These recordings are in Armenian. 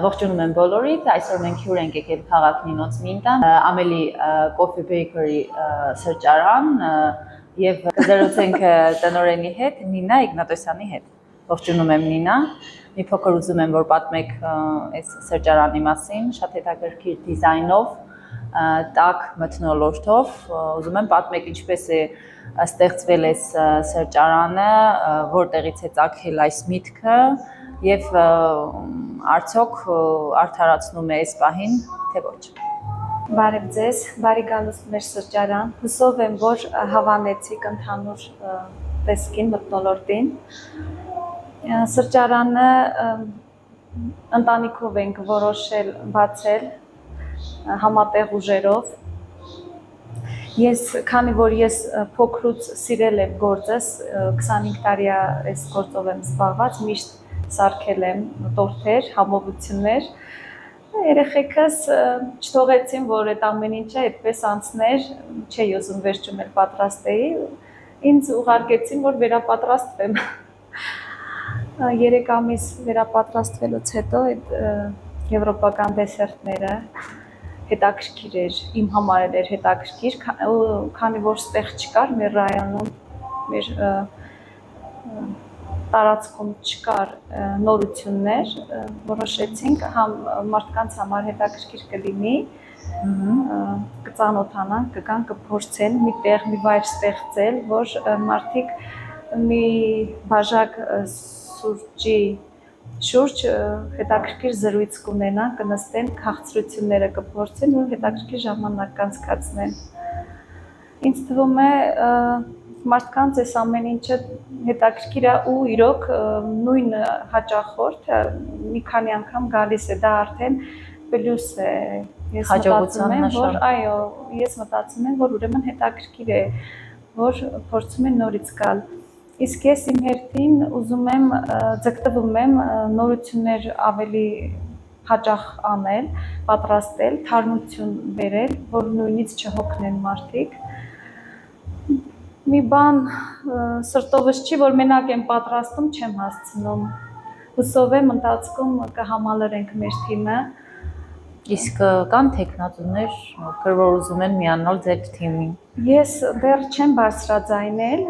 Ողջունում եմ բոլորիդ, այսօր մենք հյուր ենք եկել քաղաք Նինոց Մինտան, Ամելի Coffee Bakery սրճարան եւ կզրուցենք տնօրենի հետ, Նինա Իգնատոսյանի հետ։ Ողջունում եմ Նինա, մի փոքր ուզում եմ որ պատմեք այս սրճարանի մասին, շատ հետաքրքիր դիզայնով, տաք մթնոլորտով, ուզում եմ պատմեք ինչպես է ստեղծվել այս սրճարանը, որտեղից է ծագել այս միտքը եւ արդյոք արդարացնում է այս պահին, թե ոչ։ Բարև ձեզ, բարի գալուստ մեր սրճարան, հուսով եմ, որ հավանեցիք ընդհանուր տեսքին մթնոլորտին։ Սրճարանը ընտանիքով ենք որոշել բացել համատեղ ուժերով։ Քանի որ ես փոքրուց սիրել եմ գործս, 25 տարի այս գործով եմ զբաղված, միշտ սարքել եմ տորթեր, համովություններ։ Երեխեքս չթողեցին, որ այդ ամեն ինչը այդպես անցներ, չէի ուզում վերջում էլ պատրաստեի, ինձ ուղարկեցին, որ վերապատրաստվեմ։ 3 ամիս վերապատրաստվելուց հետո այդ եվրոպական դեսերտները հետաքրքիր էր, իմ համար էր հետաքրքիր, քանի որ ստեղ չկար մեր ռայոնում, մեր տարածքում չկար նորություններ, որոշեցինք համ մարդկանց համար հետաքրքիր կլինի, կծանոթանան, կգան, կփորձեն մի տեղ, մի վայր ստեղծել, որ մարդիկ մի բաժակ սուրճի շուրջ հետաքրքիր զրույց կունենան, կնստեն, քաղցրությունները կփորձեն ու հետաքրքիր ժամանակ կանցկացնեն։ Ինձ թվում է մարդկանց այս ամեն ինչը հետաքրքիր է ու իրոք նույն հաճախորդը մի քանի անգամ գալիս է, դա արդեն պլյուս է։ Ես մտածում եմ, որ այո, ես մտածում եմ, որ ուրեմն հետաքրքիր է, որ փորձում են նորից գալ։ Իսկ ես իմ հերթին ուզում եմ, ձգտվում եմ նորություններ ավելի հաճախ անել, պատրաստել, թարմություն բերել, որ նույնից չհոգնեն մարդիկ։ Մի բան սրտովս չի, որ մենակ եմ պատրաստում, չեմ հասցնում։ Հուսով եմ ընթացքում կհամալրենք մեր թիմը։ Իսկ կան տեխնատուներ, ովքեր որ ուզում են միանալ ձեր թիմին։ Ես դեռ չեմ բարձրաձայնել,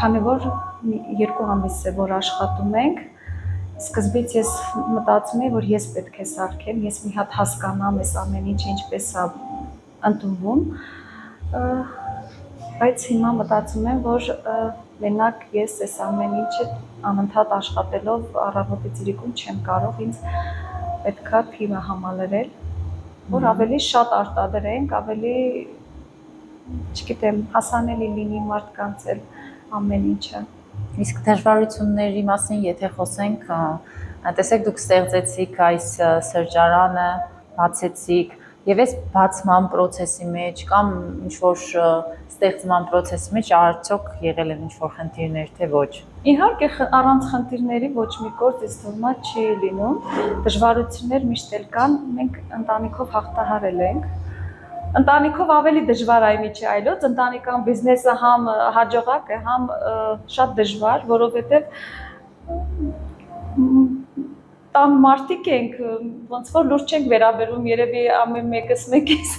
քանի որ 2 ամիս է, որ աշխատում ենք։ Սկզբից ես մտածում էի, որ ես պետք է սարքեմ, ես մի հատ հասկանամ այս ամեն ինչը ինչպես է ընդունվում, բայց հիմա մտածում եմ, որ մենակ ես այս ամեն ինչը անընդհատ աշխատելով առավոտից իրիկուն չեմ կարող, ինձ պետքա թիմը համալրել, որ ավելի շատ արտադրենք, ավելի, չգիտեմ, հասանելի լինի մարդկանց էլ ամեն ինչը։ Իսկ դժվարությունների մասին եթե խոսենք, տեսեք դուք ստեղծեցիք այս սրճարանը, բացեցիք եւ այս բացման process-ի մեջ կամ ինչ որ ստեղծման process-ի մեջ արդյոք եղել են ինչ որ խնդիրներ, թե ոչ։ Իհարկե առանց խնդիրների ոչ մի գործ ինձ թվում է չի լինում, դժվարություններ միշտ էլ կան, մենք ընտանիքով հաղթահարել ենք։ Ընտանիքով ավելի դժվար է միջի այլոց, ընտանեկան բիզնեսը համ հաջողակ է, համ շատ դժվար, որովհետև տան մարդիկ ենք, ոնց որ լուրջ չենք վերաբերվում, երևի ամեն մեկս մեկից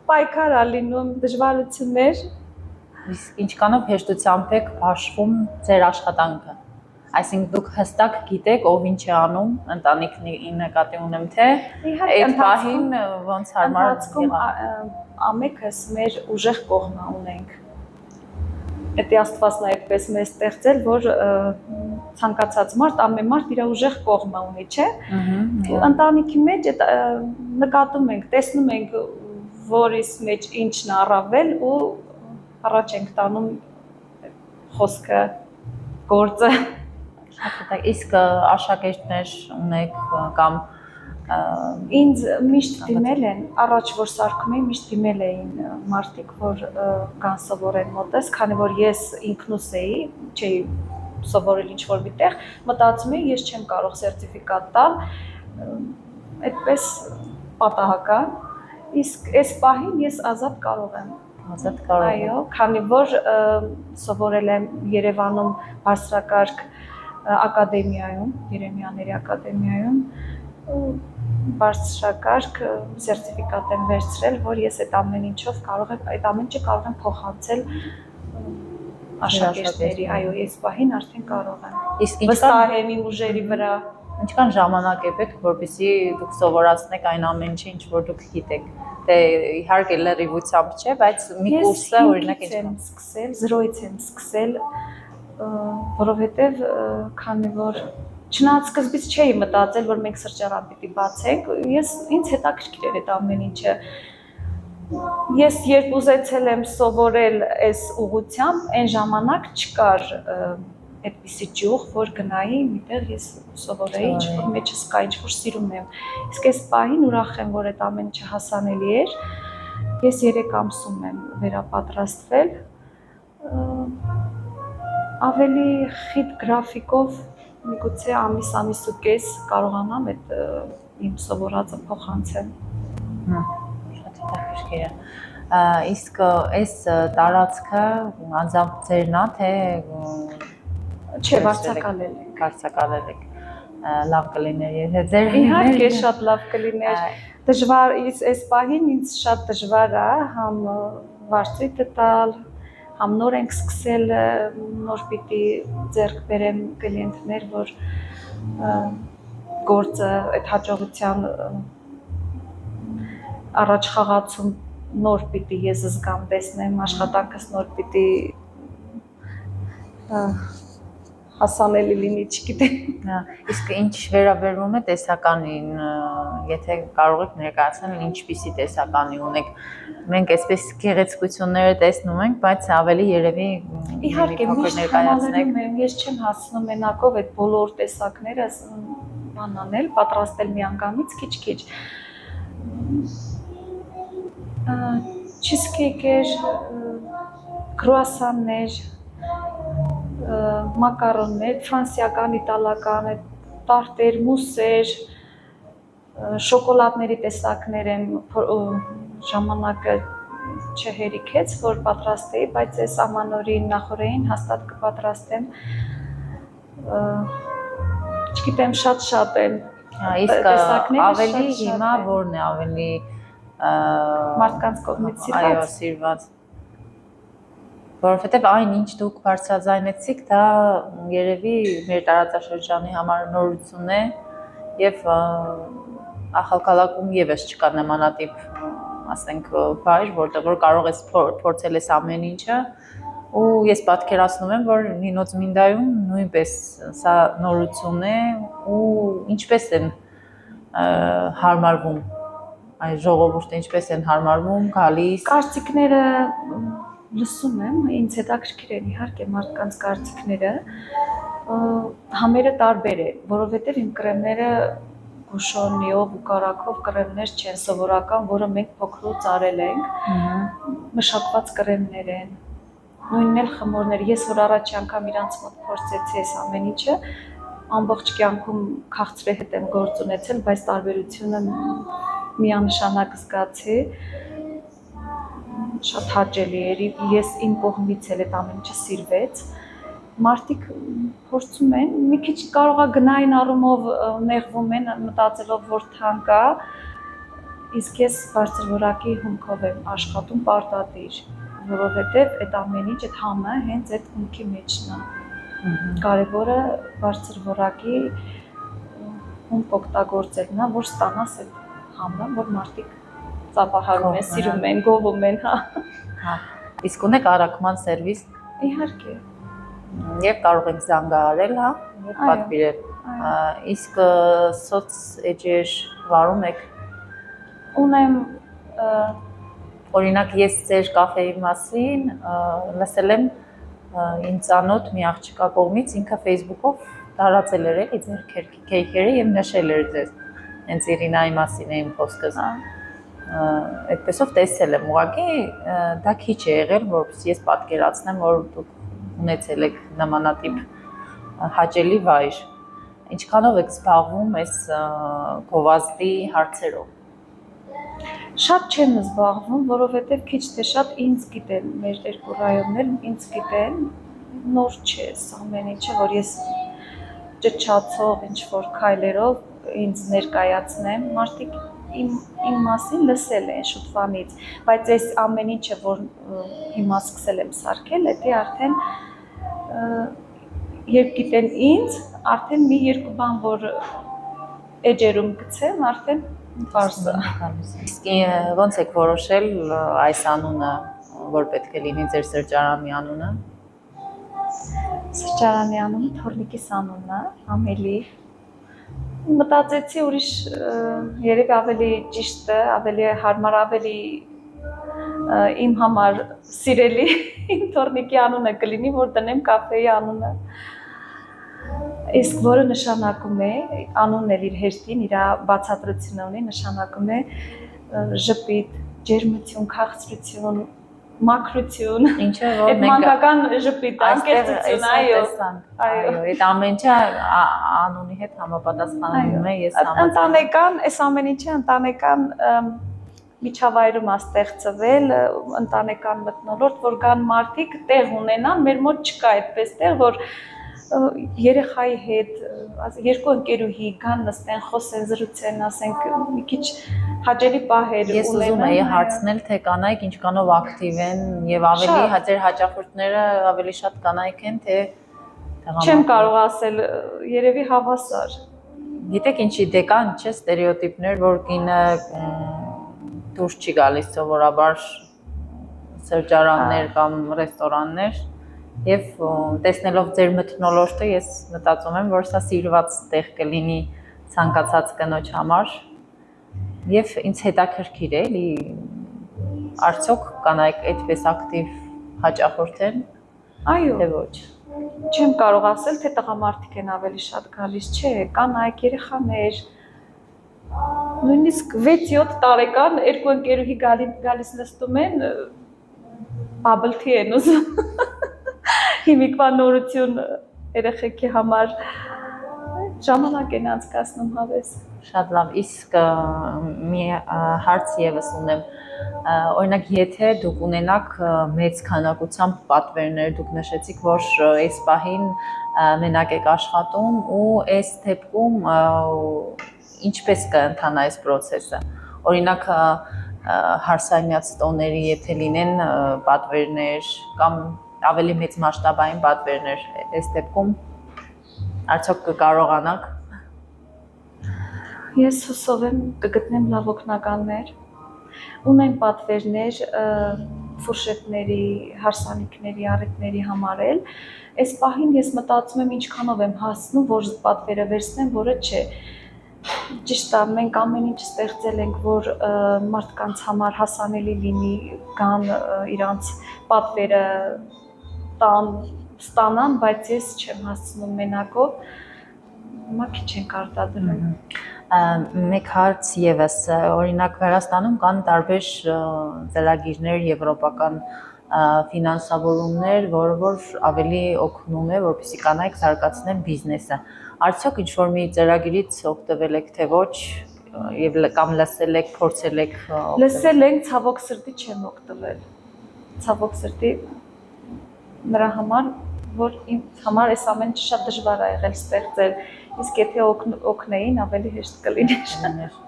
պայքար է լինում, դժվարություններ։ Իսկ ինչքանով հեշտությամբ եք հաշվում ձեր աշխատանքը։ Այսինքն դուք հստակ գիտեք, ով ինչ է անում, ընտանիքի նկատի ունեմ, թե այդ պահին ոնց հարմար եղավ։ Ամենքս մեր ուժեղ կողմը ունենք։ Պետք է Աստվածն այդպես մեզ ստեղծել, որ ցանկացած մարդ, ամեն մարդ իր ուժեղ կողմը ունի, չէ՞։ Ընտանիքի մեջ նկատում ենք, տեսնում ենք, որից մեջ ինչն առավել ու առաջ ենք տանում խոսքը, գործը։ Իսկ աշակերտներ ունեք կամ ինձ միշտ դիմել են, առաջ որ սարքում էի, միշտ դիմել էին մարդիկ, որ կան սովորեն մոտս, քանի որ ես ինքնուս էի, չէի սովորել ինչ-որ միտեղ, մտածում էի, ես չեմ կարող սերտիֆիկատ տալ, այդպես պատահական, իսկ այս պահին ես ազատ կարող եմ։ Այո, քանի որ սովորել եմ Երևանում բարձրակարգ ակադեմիայում, Երեմյանների ակադեմիայում բարձրակարգ սերտիֆիկատ եմ վերցրել, որ ես այդ ամեն ինչով կարող եմ, այդ ամեն ինչը կարող եմ փոխանցել աշակերտների, այո, այս պահին արդեն կարող եմ։ Իսկ վստահ եմ իմ ուժերի վրա։ Ինչքան ժամանակ է պետք, որպեսզի դուք սովորացնեք այն ամեն ինչ, ինչ որ դուք գիտեք։ Դե իհարկե լրիվությամբ չէ, բայց մի կուրսը օրինակ եմ սկսել, 0-ից եմ սկսել, որովհետև քանի որ չնայած սկզբից չէի մտածել, որ մենք սրճարան պիտի բացենք, ինձ հետաքրքիր էր այդ ամեն ինչը։ Ես երբ ուզեցել եմ սովորել այս ուղղությամբ, այն ժամանակ չկար այդպիսի ճյուղ, որ գնայի միտեղ ես սովորեի, ինչ-որ մեջս կա, ինչ-որ սիրում եմ։ Իսկ այս պահին ուրախ եմ, որ այդ ամեն ինչը հասանելի էր։ Ես 3 ամսում եմ վերապատրաստվել, ավելի խիտ գրաֆիկով միգուցե ամիս ու կես կարողանամ այդ իմ սովորածը փոխանցել։ Շատ հետաքրքիր է։ Իսկ այս տարածքը անձամբ ձերն է, թե չէ, վարձակալել եք։ Վարձակալել եք։ Լավ կլիներ, եթե ձեր իհարկե շատ լավ կլիներ։ Դժվար այս պահին ինձ շատ դժվար է համ վարձույթը տալ, համ նոր ենք սկսել, նոր պիտի ձեռք բերեմ կլիենտներ, որ գործը այդ հաջողության առաջ խաղացում նոր պիտի ես զգամ, տեսնեմ, աշխատանքս նոր պիտի հասանելի լինի, չգիտեմ։ Իսկ ինչ վերաբերվում է տեսականին, եթե կարող եք ներկայացնել ինչպիսի տեսականի ունեք, մենք այսպես գեղեցկությունները տեսնում ենք, բայց ավելի երևի իհարկե միշտ համալրում եմ, ես չեմ հասնում մենակով այդ բոլոր տեսակները բանանել, պատրաստել միանգամից քիչ-քիչ։ Չիզքեյքեր, կրուասաններ, մակարոններ, ֆրանսիական, իտալական, տարտեր, մուսեր, շոկոլադների տեսակներ եմ ժամանակը չհերիքեց, որ պատրաստեի, բայց այս ամանորին նախորդին հաստատ կպատրաստեմ, չգիտեմ, շատ են տեսակները, ավելի հիմա որն է ավելի մարդկանց կողմից սիրված։ Այո, սիրված։ Որովհետև այն ինչ դուք բարձրաձայնեցիք, դա երևի մեր տարածաշրջանի համար նորություն է եւ ախալքալակում եւս չկա նմանատիպ, ասենք, բայր, որտեղ որ կարող ես փորձել ես ամեն ինչը, ու ես պատկերացնում եմ, որ Նինոց Մինդայում նույնպես սա նորություն է ու ինչպես են հարմարվում այ ժողովուրդը ինչպես են հարմարվում, գալիս։ Կարծիքները լսում եմ, ինձ հետաքրքիր են իհարկե մարդկանց կարծիքները, համերը տարբեր է, որովհետև իմ կրեմները գուշոնիով ու կարակով կրեմներ չեն սովորական, որը մենք փոքրուց արել ենք, մշակված կրեմներ են, նույնն էլ խմորներ, ես որ առաջի անգամ իրանց մոտ փորձեցի այս ամեն ինչը, ամբողջ կյանքում քաղցրի հետ եմ գործ ունեցել, բայց տարբերությունը միանշանակ զգացի, շատ հաճելի էր, ես իմ կողմից էլ այդ ամեն ինչը սիրվեց, մարդիկ փորձում են, մի քիչ կարող է գնային առումով նեղվում են, մտածելով, որ թանկ է, իսկ ես բարձր որակի հումքով եմ աշխատում պարտադիր, որովհետև այդ ամեն ինչ, այդ համը հենց այդ հումքի մեջն է, կարևորը բարձր որակի հումք օգտագործելն է, որ ստանաս այդ համը, որ մարդիկ ծափահարում են, սիրում են, գովում են, հա։ Իսկ ունեք առաքման սերվիս։ Իհարկե։ Եվ կարող ենք զանգահարել, հա, եւ պատվիրել։ Իսկ սոցեջեր վարում եք։ Ունեմ օրինակ ես ձեր կաֆեի մասին լսել եմ իմ ծանոթ մի աղջկա կողմից, ինքը Facebook-ով տարածել էր էլի ձեր քեյքերը եւ նշել էր ձեզ։ Հենց Իրինայի մասին է իմ խոսքս։ Այդպեսով տեսել եմ, ուղղակի դա քիչ է եղել, որովհետեւ ես պատկերացնեմ, որ դուք ունեցել եք նմանատիպ հաճելի վայր։ Ինչքանով եք զբաղվում այս գովազդի հարցերով։ Շատ չեմ զբաղվում, որովհետև քիչ թե շատ ինձ գիտեն, մեր երկու ռայոններն ինձ գիտեն, նոր չէ ամեն ինչը, որ ես ճչացող ինչ որ քայլերով ինձ ներկայացնեմ, մարդիկ իմ մասին լսել են շուտվանից, բայց այս ամեն ինչը, որ հիմա սկսել եմ սարքել, դա արդեն երբ գիտեն ինձ, արդեն մի երկու բան, որ էջերում գցեմ, արդեն պարզ է։ Իսկ ո՞նց եք որոշել այս անունը, որ պետք է լինի ձեր սրճարանի անունը։ Սրճարանի անունը Թորնիկիս անունն է, Ամելի։ Մտածեցի ուրիշ երևի ավելի ճիշտ է, ավելի հարմար, ավելի իմ համար սիրելի իմ Թորնիկի անունը կլինի, որ դնեմ կաֆեի անունը։ Իսկ որը նշանակում է, անունն էլ իր հեշտին, իր բացատրությունը ունի, նշանակում է ժպիտ, ջերմություն, քաղցրություն, մաքրություն։ Ինչը որ Այդ մանկական ժպիտ, անկեղծություն, այո։ Այո, այդ ամեն ինչը անունի հետ համապատասխանում է, ես Ընտանեկան, այս ամեն ինչը ընտանեկան միջավայրում է ստեղծվել, ընտանեկան մթնոլորտ, որ կան մարդիկ տեղ ունենան, մեր մոտ չկա այդպես տեղ, որ երեխայի հետ, երկու ընկերուհի գան նստեն, խոսեն, զրուցեն, ասենք մի քիչ հաճելի պահեր ունենան։ Ես ուզում եի հարցնել, թե կանայք ինչքանով ակտիվ են եւ ավելի ձեր հաճախորդները ավելի շատ կանայք են, թե Չեմ կարող ասել, երևի հավասար։ Գիտեք ինչի դե կան, չէ՞, ստերեոտիպներ, որ կինը դուրս չի գալիս սովորաբար սրճարաններ կամ ռեստորաններ եւ տեսնելով ձեր մթնոլորտը ես մտածում եմ, որ սա սիրված տեղ կլինի ցանկացած կնոջ համար եւ ինձ հետաքրքիր է, էլի արդյոք կանայք այդպես ակտիվ հաճախորդ են։ Այո։ Թե ոչ։ Չեմ կարող ասել, թե տղամարդիկ են ավելի շատ գալիս, չէ, կանայք, երեխաներ, նույնիսկ 6-7 տարեկան երկու ընկերուհի գալիս նստում են, bubble tea են ուզում։ Հիմիկվա նորություն երեխեքի համար ժամանակ են անցկացնում հավես։ Շատ լավ, իսկ մի հարց եւս ունեմ։ Օրինակ, եթե դուք ունենաք մեծ քանակությամբ պատվերներ, դուք նշեցիք, որ այս պահին մենակ եք աշխատում ու այս դեպքում ինչպես կընթանա այս process-ը։ Օրինակ, հարսանյաց տոների եթե լինեն պատվերներ կամ ավելի մեծ մասշտաբային պատվերներ, այս դեպքում արդյոք կկարողանաք։ Ես հուսով եմ կգտնեմ լավ օգնականներ, ունեմ պատվերներ ֆուրշետների, հարսանիքների, առիթների համար էլ, այս պահին ես մտածում եմ ինչքանով եմ հասնում, որ պատվերը վերցնեմ, որը չէ։ Ճիշտ է, մենք ամեն ինչ ստեղծել ենք, որ մարդկանց համար հասանելի լինի, կան իրանց պատվերը ստանան, բայց ես չեմ հասցնում մենակով, հիմա քիչ ենք արտադրում։ Մեկ հարց եւս, օրինակ Վրաստանում կան տարբեր ծրագիրներ, եվրոպական ֆինանսավորումներ, որը որ ավելի օգնում է, որպեսզի կանայք զարգացնեն բիզնեսը։ Արդյոք ինչ-որ մի ծրագիրից օգտվել եք, թե ոչ, եւ կամ լսել եք, փորձել եք։ Լսել ենք, ցավոք սրտի չեմ օգտվել։ Ցավոք սրտի նրա համար, որ իմ համար այս ամեն ինչը շատ դժվար է եղել ստեղծել, իսկ եթե օգնեին, ավելի հեշտ կլիներ։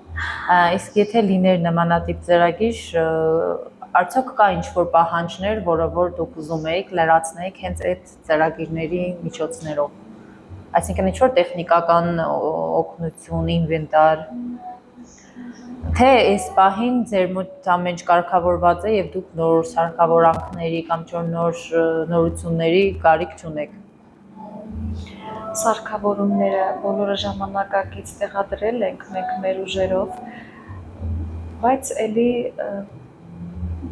Իսկ եթե լիներ նմանատիպ ծրագիր, արդյոք կա ինչ-որ պահանջներ, որը որ դուք ուզում եք լրացնեիք հենց այդ ծրագիրների միջոցներով։ Այսինքն ինչ-որ տեխնիկական օգնություն, ինվենտար, թե այս պահին ձեր մոտ ամեն ինչ կարգավորված է եւ դուք նոր սարքավորանքների կամ նոր նորությունների կարիք չունեք։ Սարքավորումները բոլորը ժամանակակից տեղադրել ենք մենք մեր ուժերով, բայց էլի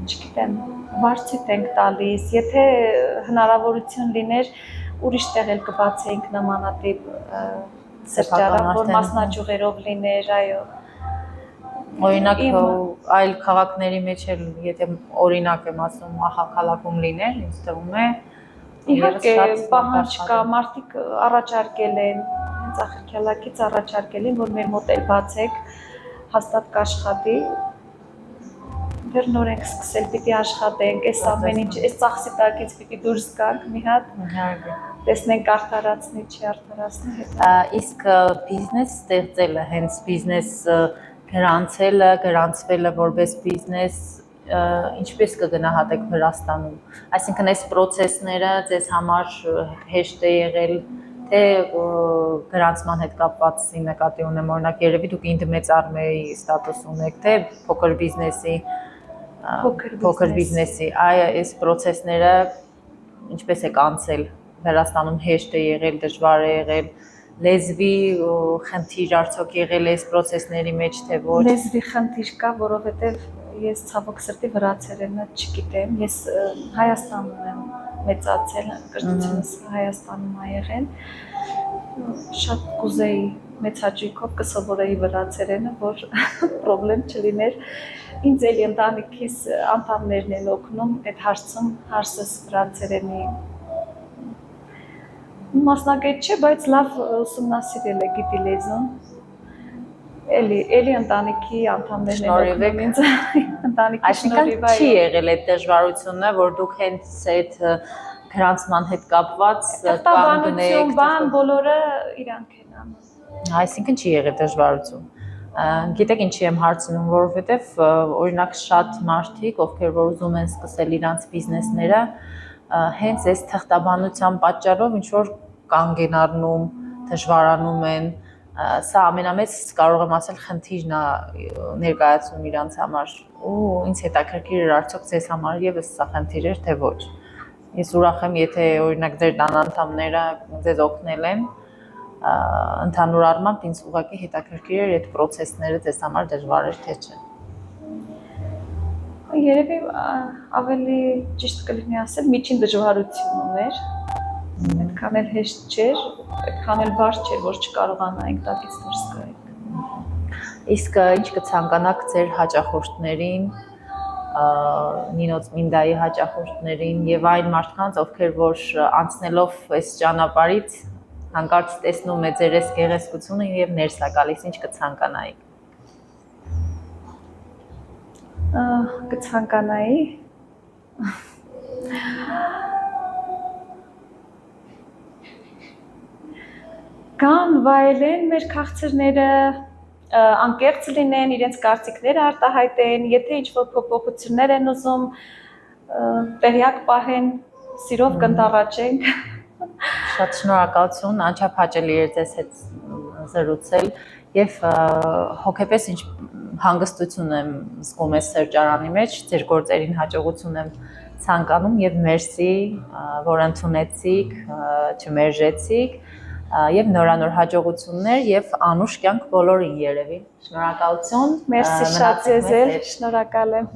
չգիտեմ, վարձույթ ենք տալիս, եթե հնարավորություն լիներ, ուրիշ տեղ էլ կբացեինք նմանատիպ սրճարան, որ մասնաճյուղերով լիներ, այո։ Օրինակ այլ քաղաքների մեջ էլ եթե օրինակ եմ ասում, ահա լիներ, ինձ թվում է իհարկե պահանջ կա, մարդիկ առաջարկել են, հենց Ախրքելակից առաջարկել են, որ մեր մոտ էլ բացեք, հաստատ կաշխատի, դեռ նոր ենք սկսել, պիտի աշխատենք, այս ամեն ինչ, այս ծախսի տակից պիտի դուրս գանք մի հատ, տեսնենք արդարացնի, չի արդարացնի հետո։ Իսկ բիզնես ստեղծելը, հենց բիզնես գրանցելը, գրանցվելը որպես բիզնես ինչպես կգնահատեք Վրաստանում։ Այսինքն այս process-ները ձեզ համար հեշտ է եղել, թե գրանցման հետ կապվածի նկատի ունեմ, օրինակ երևի դուք ինտիմեծարմեի ստատուս ունեք, թե փոքր բիզնեսի, այս process-ները ինչպես եք անցել, Վրաստանում հեշտ է եղել, դժվար է եղել, լեզվի խնդիր արդյոք եղել է այս process-ների մեջ, թե ոչ։ Լեզվի խնդիր կա, որովհետև ես ցավոք սրտի վրացերենը չգիտեմ, ես Հայաստանում եմ մեծացել, կրթությունս Հայաստանում ա եղել, շատ կուզեի մեծ հաճույքով կսովորեի վրացերենը, որ պրոբլեմ չլիներ, ինձ էլի ընտանիքիս անդամներն են օգնում այդ հարցում, հարցս վրացերենի մասնակից չէ, բայց լավ ուսումնասիրել է, գիտի լեզուն, էլի ընտանիքի անդամներն են օգնում ինձ, ընտանիքի շնորհիվ չի եղել այդ դժվարությունը, որ դուք հենց այդ գրանցման հետ կապված կանգնեք, բան բոլորը իրանք են անում։ Այսինքն չի եղել դժվարություն։ Գիտեք ինչի եմ հարցնում, որովհետև օրինակ շատ մարդիկ, ովքեր որ ուզում են սկսել իրանց բիզնեսները, հենց այս թղթաբանության պատճառով ինչ որ կանգ են առնում, դժվարանում են, սա ամենամեծ կարող եմ ասել խնդիրն է ներկայացնում իրանց համար ու ինձ հետաքրքիր էր արդյոք ձեզ համար եւս սա խնդիր էր թե ոչ։ Ես ուրախ եմ, եթե օրինակ ձեր տան անդամները ձեզ օգնել են, ընդհանուր առմամբ ինձ ուղղակի հետաքրքիր էր այդ process-ները ձեզ համար դժվար էր թե չէ։ Երևի ավելի ճիշտ կլինի ասել, միջին դժվարություն ուներ, այդքան էլ հեշտ չէր, այդքան էլ բարդ չէր, որ չկարողանայինք տակից դուրս գայինք։ Իսկ ինչ կցանկանաք ձեր հաճախորդներին, Նինոց Մինդայի հաճախորդներին եւ այն մարդկանց, ովքեր որ անցնելով այս ճանապարհից հանկարծ տեսնում է ձեր այս գեղեցկությունը եւ ներս է գալիս, ինչ կցանկանայիք։ Կցանկանայի կան վայելեն մեր քաղցրները, անկեղծ լինեն, իրենց կարծիքները արտահայտեն, եթե ինչ-որ փոփոխություններ են ուզում, տեղյակ պահեն, սիրով կընտառաջենք։ Շատ շնորհակալություն, անչափ հաճելի էր ձեզ հետ զրուցել եւ հոգեպես ինչ հանգստություն եմ զգում այս սրճարանի մեջ, ձեր գործերին հաջողություն եմ ցանկանում եւ մերսի, որ ընդունեցիք, չմերժեցիք եւ նորանոր հաջողություններ եւ անուշ կյանք բոլորին երևի։ Շնորհակալություն։ Մերսի շատ ձեզ էլ, շնորհակալ եմ։